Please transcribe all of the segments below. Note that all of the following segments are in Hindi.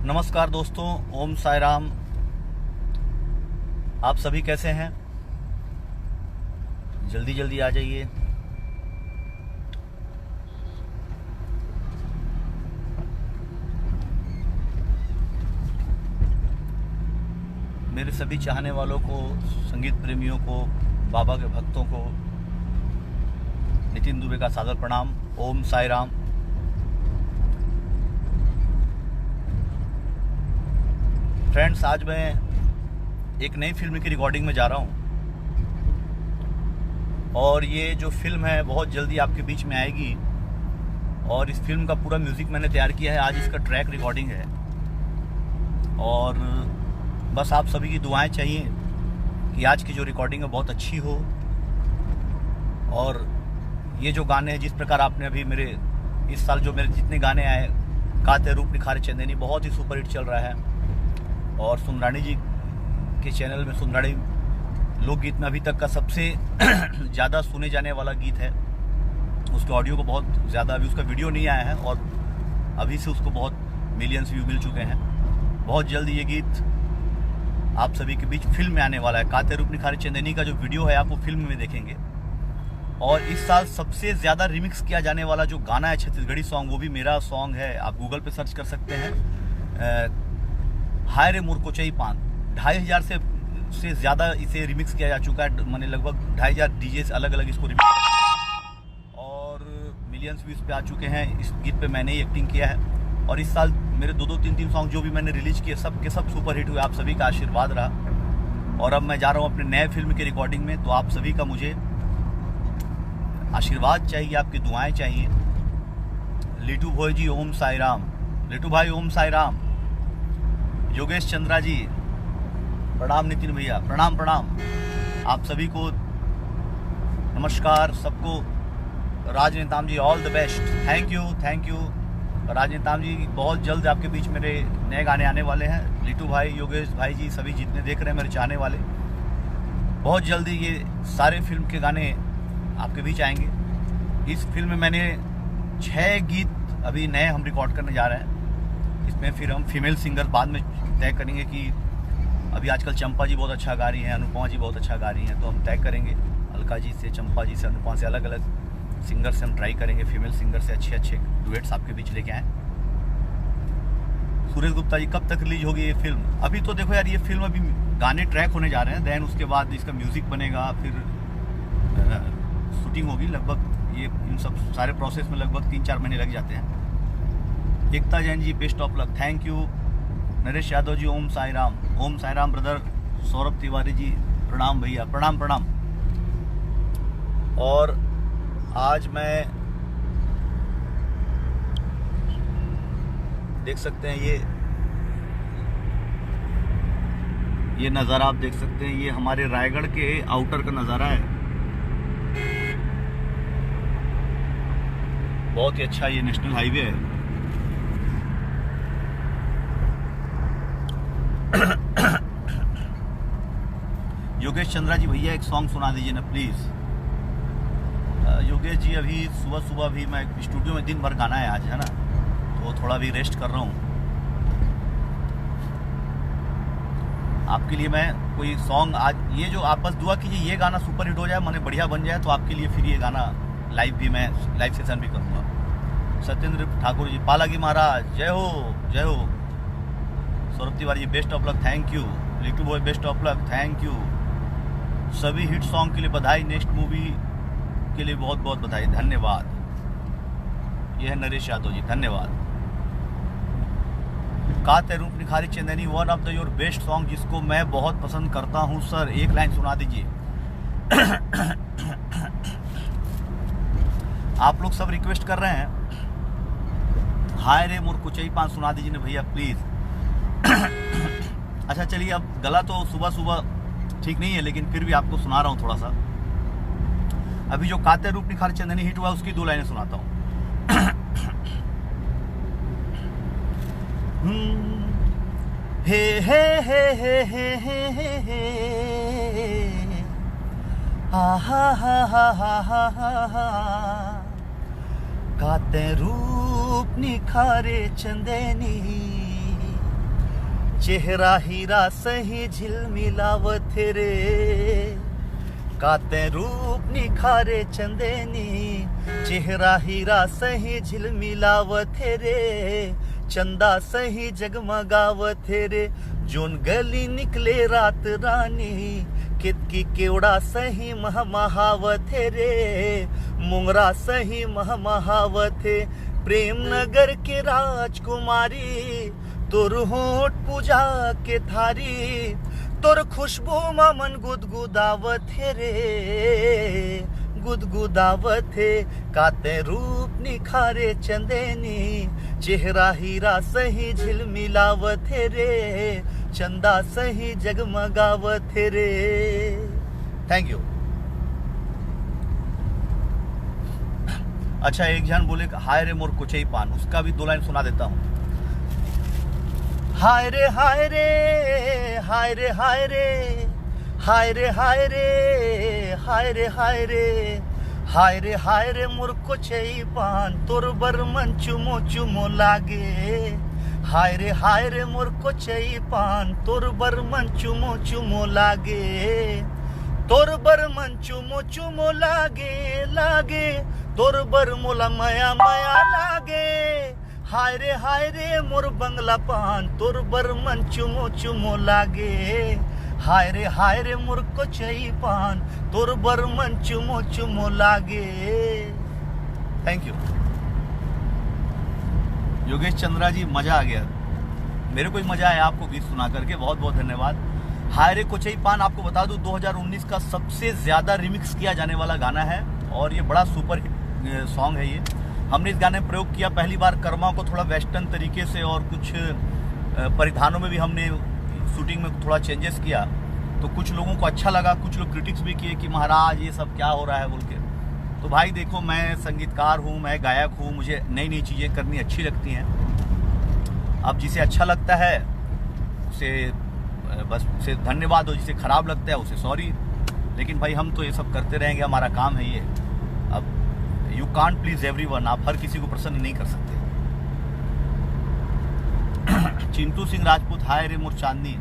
नमस्कार दोस्तों, ओम साई राम। आप सभी कैसे हैं? जल्दी जल्दी आ जाइए। मेरे सभी चाहने वालों को, संगीत प्रेमियों को, बाबा के भक्तों को नितिन दुबे का सादर प्रणाम। ओम साई राम। फ्रेंड्स, आज मैं एक नई फिल्म की रिकॉर्डिंग में जा रहा हूँ और ये जो फिल्म है बहुत जल्दी आपके बीच में आएगी। और इस फिल्म का पूरा म्यूज़िक मैंने तैयार किया है। आज इसका ट्रैक रिकॉर्डिंग है और बस आप सभी की दुआएं चाहिए कि आज की जो रिकॉर्डिंग है बहुत अच्छी हो। और ये जो गाने हैं, जिस प्रकार आपने अभी मेरे इस साल जो मेरे जितने गाने आए, काते रूप निखारे चंदेनी बहुत ही सुपरहिट चल रहा है। और सुंदरानी जी के चैनल में सुंदरानी लोकगीत में अभी तक का सबसे ज़्यादा सुने जाने वाला गीत है। उसके ऑडियो को बहुत ज़्यादा, अभी उसका वीडियो नहीं आया है और अभी से उसको बहुत मिलियंस व्यू मिल चुके हैं। बहुत जल्द ये गीत आप सभी के बीच फिल्म में आने वाला है। काते रूप निखारे चंदेनी का जो वीडियो है आप वो फिल्म में देखेंगे। और इस साल सबसे ज़्यादा रिमिक्स किया जाने वाला जो गाना है छत्तीसगढ़ी सॉन्ग, वो भी मेरा सॉन्ग है। आप गूगल पे सर्च कर सकते हैं, हाय रे मुरकोचई पान। 2500 से ज़्यादा इसे रिमिक्स किया जा चुका है। मैंने लगभग 2500 डीजे से अलग अलग इसको रिमिक्स और मिलियंस व्यूज़ पे आ चुके हैं। इस गीत पे मैंने ही एक्टिंग किया है। और इस साल मेरे 2-3 सॉन्ग जो भी मैंने रिलीज़ किए सब के सब सुपर हिट हुए। आप सभी का आशीर्वाद रहा। और अब मैं जा रहा हूँ अपने नए फिल्म की रिकॉर्डिंग में, तो आप सभी का मुझे आशीर्वाद चाहिए, आपकी दुआएं चाहिए। लिटू भोई जी ओम साई राम। लिटू भाई ओम साई राम। योगेश चंद्रा जी प्रणाम। नितिन भैया प्रणाम प्रणाम। आप सभी को नमस्कार। सबको Rajnetam ji all the best. Thank you Rajnetam ji. बहुत जल्द आपके बीच मेरे नए गाने आने वाले हैं। लिटू भाई, योगेश भाई जी, सभी जितने देख रहे हैं मेरे चाहने वाले, बहुत जल्दी ये सारे फिल्म के गाने आपके बीच आएंगे। इस फिल्म में मैंने 6 गीत अभी नए हम रिकॉर्ड करने जा रहे हैं। इसमें फिर हम फीमेल सिंगर बाद में तय करेंगे कि अभी आजकल चंपा जी बहुत अच्छा गा रही हैं, अनुपमा जी बहुत अच्छा गा रही हैं, तो हम तय करेंगे अलका जी से, चंपा जी से, अनुपमा से, अलग अलग सिंगर से हम ट्राई करेंगे फीमेल सिंगर से अच्छे डुएट्स आपके बीच लेके आएँ। सुरेश गुप्ता जी, कब तक रिलीज होगी ये फिल्म? अभी तो देखो यार, ये फिल्म अभी गाने ट्रैक होने जा रहे हैं, देन उसके बाद इसका म्यूज़िक बनेगा, फिर शूटिंग होगी। लगभग ये इन सब सारे प्रोसेस में लगभग 3-4 महीने लग जाते हैं। Ekta Jain ji best of luck. Thank you. Naresh Yadav ji ओम साई राम। ओम साई राम ब्रदर। सौरभ तिवारी जी प्रणाम भैया, प्रणाम प्रणाम। और आज मैं देख सकते हैं ये नज़ारा आप देख सकते हैं, ये हमारे रायगढ़ के आउटर का नज़ारा है। बहुत ही अच्छा ये नेशनल हाईवे है। योगेश चंद्रा जी भैया एक सॉन्ग सुना दीजिए ना प्लीज़। योगेश जी, अभी सुबह भी मैं स्टूडियो में दिन भर गाना है आज, है ना, तो थोड़ा भी रेस्ट कर रहा हूँ। आपके लिए मैं कोई सॉन्ग आज, ये जो आप बस दुआ कीजिए ये गाना सुपर हिट हो जाए, माने बढ़िया बन जाए, तो आपके लिए फिर ये गाना लाइव भी मैं लाइव सेशन भी करूँगा। सत्येंद्र ठाकुर जी, पालागी महाराज जय हो जय हो। Saurabh Tiwari ji best of luck. Thank you. Litu boy best of luck. Thank you. सभी हिट सॉन्ग के लिए बधाई। नेक्स्ट मूवी के लिए बहुत बहुत बधाई। धन्यवाद। यह है नरेश यादव जी, धन्यवाद। काते रूप निखारी चंदेनी one of the your best song, जिसको मैं बहुत पसंद करता हूँ। सर एक लाइन सुना दीजिए। आप लोग सब रिक्वेस्ट कर रहे हैं, हाय रे मुरकुचई पान सुना दीजिए ना भैया प्लीज़। अच्छा चलिए, अब गला तो सुबह ठीक नहीं है, लेकिन फिर भी आपको सुना रहा हूँ थोड़ा सा। अभी जो काते रूप निखार चंदनी हिट हुआ उसकी 2 लाइनें सुनाता हूँ। हे हे हे हे हे हे हे हा हा हा हा हा हा काते रूप निखारे चंदेनी चेहरा हीरा सही झिलमिलावत रे, काते रूप निखारे चंदेनी, चेहरा हीरा सही झिलमिलावत रे, चंदा सही जगमगावत रे, जोन गली निकले रात रानी, कितकी केवड़ा सही महमहावत रे, मुंगरा सही महमहावत, प्रेम नगर के राजकुमारी, तोर होठ पूजा के थारी, तोर खुशबू मन गुदगुदावत रे, गुदगुदावत है, काते रूप निखारे चंदेनी, चेहरा हीरा सही झिलमिलावत रे, चंदा सही जगमगावत रे। Thank you. अच्छा, एक जन बोले हाय रे मोर कुचई पान, उसका भी 2 लाइन सुना देता हूँ। हाय रे हाय रे, हाय रे हाय रे, हाय रे हाय रे, हाय रे हाय रे, हाय रे हाय रे मोर कुचई पान, तोर बर मन चुमो चुमो लागे, हाय रे मोर कुचई पान, तोर बर मन चुमो चुमो लागे, तोर बर मन चुमो चुमो लागे लागे, तोर बर मोला माया माया लागे, हाय रे मोर बंगला पान, तोर बर मन चुमो चुमो लागे, हाय रे मोर कुचई पान, तोर बर मन चुमो चुमो लागे। थैंक यू योगेश चंद्रा जी, मजा आ गया, मेरे को भी मजा आया आपको गीत सुना करके, बहुत बहुत धन्यवाद। हाय रे कुचई पान आपको बता दूं 2019 का सबसे ज्यादा रिमिक्स किया जाने वाला गाना है, और ये बड़ा सुपर हिट सॉन्ग है। ये हमने इस गाने में प्रयोग किया पहली बार कर्मा को थोड़ा वेस्टर्न तरीके से, और कुछ परिधानों में भी हमने शूटिंग में थोड़ा चेंजेस किया, तो कुछ लोगों को अच्छा लगा, कुछ लोग क्रिटिक्स भी किए कि महाराज ये सब क्या हो रहा है बोल के। तो भाई देखो, मैं संगीतकार हूँ, मैं गायक हूँ, मुझे नई नई चीज़ें करनी अच्छी लगती हैं। अब जिसे अच्छा लगता है उसे बस उसे धन्यवाद हो, जिसे खराब लगता है उसे सॉरी, लेकिन भाई हम तो ये सब करते रहेंगे, हमारा काम है ये। अब यू कांट प्लीज एवरीवन, आप हर किसी को प्रसन्न नहीं कर सकते। चिंटू सिंह राजपूत, हाय रे मोर चांदनी,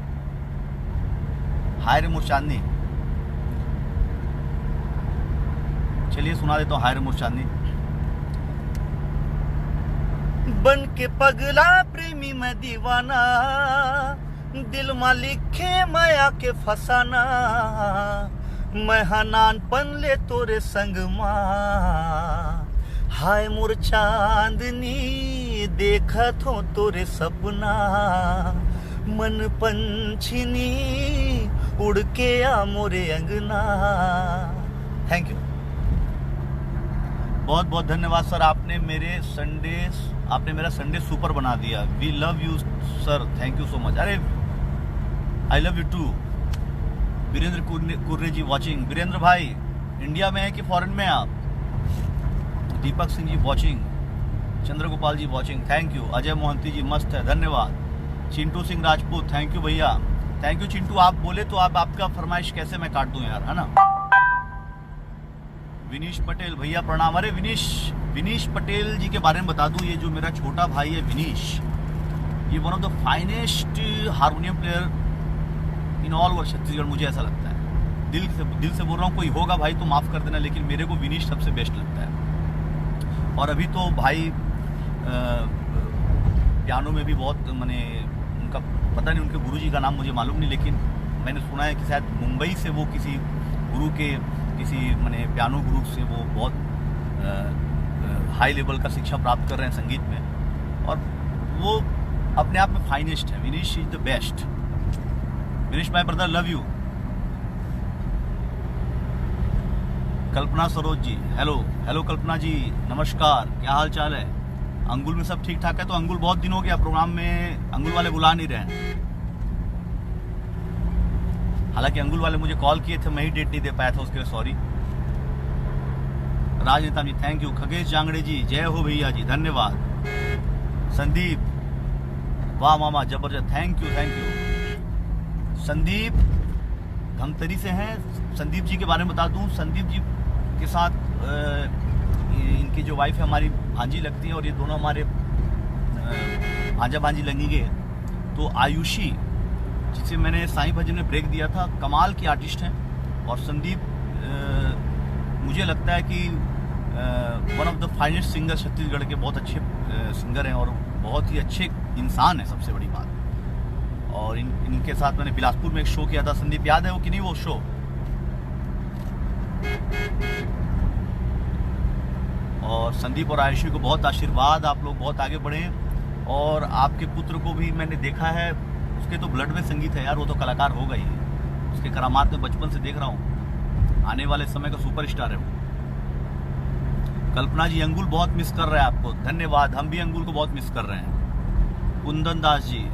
हाय रे मोर चांदनी, चलिए सुना देता हूँ हाय रे मोर चांदनी। बन के पगला प्रेमी मैं दीवाना, दिल में लिखे माया के फसाना, मैं हनान पन ले तोरे संग माँ, हाय मोर चांदनी देखत हो तोरे सपना, मन पंछिनी उड़ के आ मोरे अंगना। थैंक यू, बहुत बहुत धन्यवाद सर, आपने मेरा संडे सुपर बना दिया। We love you sir, thank you so much. अरे I love you too. Virendra Kurre ji watching, Virendra भाई इंडिया में है कि फॉरेन में आप? Deepak Singh ji watching, Chandragopal ji watching, thank you. Ajay Mohanty ji मस्त है, धन्यवाद। चिंटू सिंह राजपूत, थैंक यू भैया, थैंक यू चिंटू। आप बोले तो आप आपका फरमाइश कैसे मैं काट दूं यार, है ना। विनीश पटेल भैया प्रणाम। अरे विनीश पटेल जी के बारे में बता दूं, ये जो मेरा छोटा भाई है विनीश, ये one of the finest harmonium player in all over Chhattisgarh, मुझे ऐसा लगता है। दिल से बोल रहा हूँ, कोई होगा भाई तो माफ़ कर देना, लेकिन मेरे को विनीश सबसे बेस्ट लगता है। और अभी तो भाई पियानो में भी बहुत, मैंने उनका पता नहीं, उनके गुरुजी का नाम मुझे मालूम नहीं, लेकिन मैंने सुना है कि शायद मुंबई से वो किसी गुरु के, किसी मैंने पियानो गुरु से वो बहुत हाई लेवल का शिक्षा प्राप्त कर रहे हैं संगीत में, और वो अपने आप में फाइनेस्ट है। Vinish is the best. Vinish my brother, love you. Kalpana Saroj ji, hello Kalpana ji, नमस्कार, क्या हाल चाल है? अंगुल में सब ठीक ठाक है? तो अंगुल बहुत दिन हो गया प्रोग्राम में, अंगुल वाले बुला नहीं रहे हैं। हालांकि अंगुल वाले मुझे कॉल किए थे, मैं ही डेट नहीं दे पाया था, उसके लिए सॉरी। राजनेता जी थैंक यू। खगेश जांगड़े जी, जय हो भैया जी, धन्यवाद। संदीप, वाह मामा जबरदस्त, थैंक यू। संदीप धमतरी से हैं। संदीप जी के बारे में बता दूं, संदीप जी के साथ इनकी जो वाइफ है हमारी भांजी लगती है, और ये दोनों हमारे भांजा भांजी लगेंगे। तो आयुषी जिसे मैंने साईं भजन में ब्रेक दिया था, कमाल की आर्टिस्ट हैं। और संदीप मुझे लगता है कि one of the finest singer Chhattisgarh के, बहुत अच्छे सिंगर हैं और बहुत ही अच्छे इंसान हैं, सबसे बड़ी बात। और इनके साथ मैंने बिलासपुर में एक शो किया था। संदीप याद है वो कि नहीं, वो शो? और संदीप और आयुषी को बहुत आशीर्वाद, आप लोग बहुत आगे बढ़े। और आपके पुत्र को भी मैंने देखा है, उसके तो ब्लड में संगीत है यार, वो तो कलाकार होगा ही। उसके करामात में बचपन से देख रहा हूँ, आने वाले समय का सुपरस्टार है वो। कल्पना जी, अंगुल बहुत मिस कर रहे हैं आपको, धन्यवाद। हम भी अंगुल को बहुत मिस कर रहे हैं। कुंदन दास जी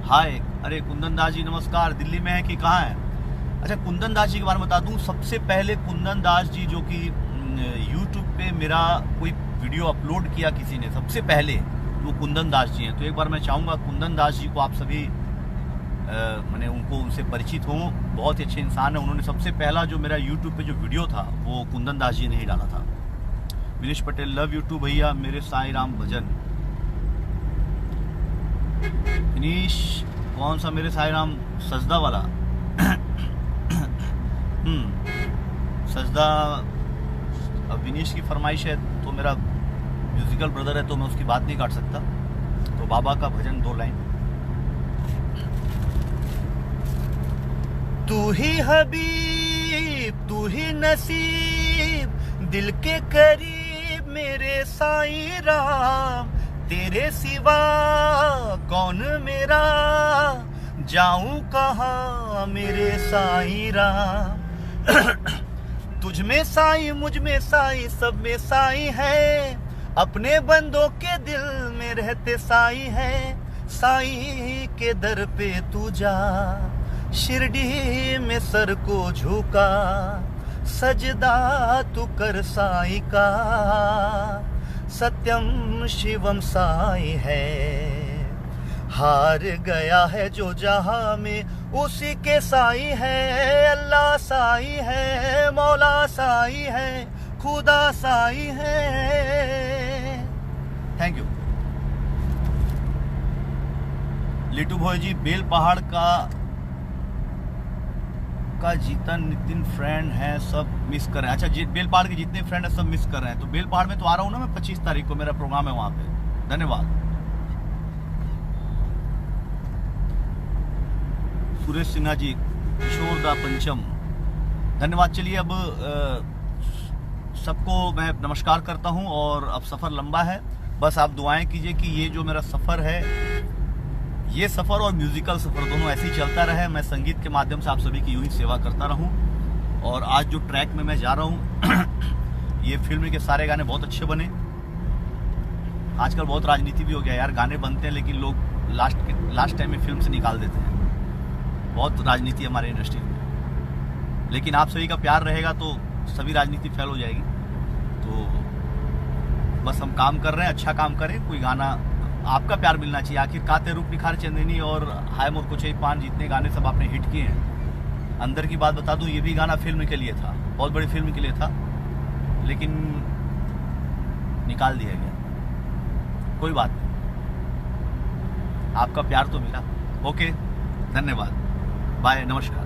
हाय। अरे कुंदन दास जी नमस्कार, दिल्ली में है कि कहाँ है? अच्छा, कुंदन दास जी के बारे में बता दूं, सबसे पहले कुंदन दास जी जो कि यूट्यूब पे मेरा कोई वीडियो अपलोड किया किसी ने, सबसे पहले वो कुंदन दास जी हैं। तो एक बार मैं चाहूँगा कुंदन दास जी को आप सभी मैंने उनसे परिचित हूँ, बहुत ही अच्छे इंसान है। उन्होंने सबसे पहला जो मेरा यूट्यूब पे जो वीडियो था वो कुंदन दास जी ने ही डाला था। Vinesh Patel, love you too भैया, मेरे साईं राम भजन। विनीश, कौन सा मेरे साईं राम? सजदा वाला। सजदा अब विनीश की फरमाइश है, तो मेरा म्यूजिकल ब्रदर है तो मैं उसकी बात नहीं काट सकता। तो बाबा का भजन 2 लाइन। तू ही हबीब, तू ही नसीब, दिल के करीब मेरे साईं राम। तेरे सिवा कौन मेरा, जाऊं कहाँ मेरे साईं राम। तुझ में साईं, मुझ में साईं, सब में साईं है। अपने बंदों के दिल में रहते साईं है। साईं के दर पे तू जा, शिरडी में सर को झुका, सजदा तू कर साईं का। सत्यम शिवम साईं है। हार गया है जो जहां में उसी के साईं है। अल्लाह साईं है, मौला साईं है, खुदा साईं है। Thank you. Litu Bhoi ji, Belpahar का जीतन नितिन फ्रेंड है, सब मिस कर रहे हैं। अच्छा, बेल पहाड़ के जितने फ्रेंड है सब मिस कर रहे हैं। तो बेल पहाड़ में तो आ रहा हूँ ना मैं, 25 तारीख को मेरा प्रोग्राम है वहां पे। धन्यवाद। सुरेश सिन्हा जी, किशोर दा पंचम, धन्यवाद। चलिए अब सबको मैं नमस्कार करता हूं। और अब सफ़र लंबा है, बस आप दुआएं कीजिए कि ये जो मेरा सफ़र है, ये सफ़र और म्यूज़िकल सफ़र दोनों ऐसे ही चलता रहे। मैं संगीत के माध्यम से आप सभी की यूं ही सेवा करता रहूं। और आज जो ट्रैक में मैं जा रहा हूं ये फिल्म के सारे गाने बहुत अच्छे बने। आजकल बहुत राजनीति भी हो गया यार, गाने बनते हैं लेकिन लोग लास्ट टाइम में फिल्म से निकाल देते हैं। बहुत राजनीति है हमारे इंडस्ट्री में, लेकिन आप सभी का प्यार रहेगा तो सभी राजनीति फेल हो जाएगी। तो बस हम काम कर रहे हैं, अच्छा काम करें। कोई गाना आपका प्यार मिलना चाहिए। आखिर काते रूप निखार चंदनी और हाय मोर कुछ पान, जितने गाने सब आपने हिट किए हैं। अंदर की बात बता दूं, ये भी गाना फिल्म के लिए था, बहुत बड़ी फिल्म के लिए था, लेकिन निकाल दिया गया। कोई बात नहीं, आपका प्यार तो मिला। ओके, धन्यवाद, बाय, नमस्कार।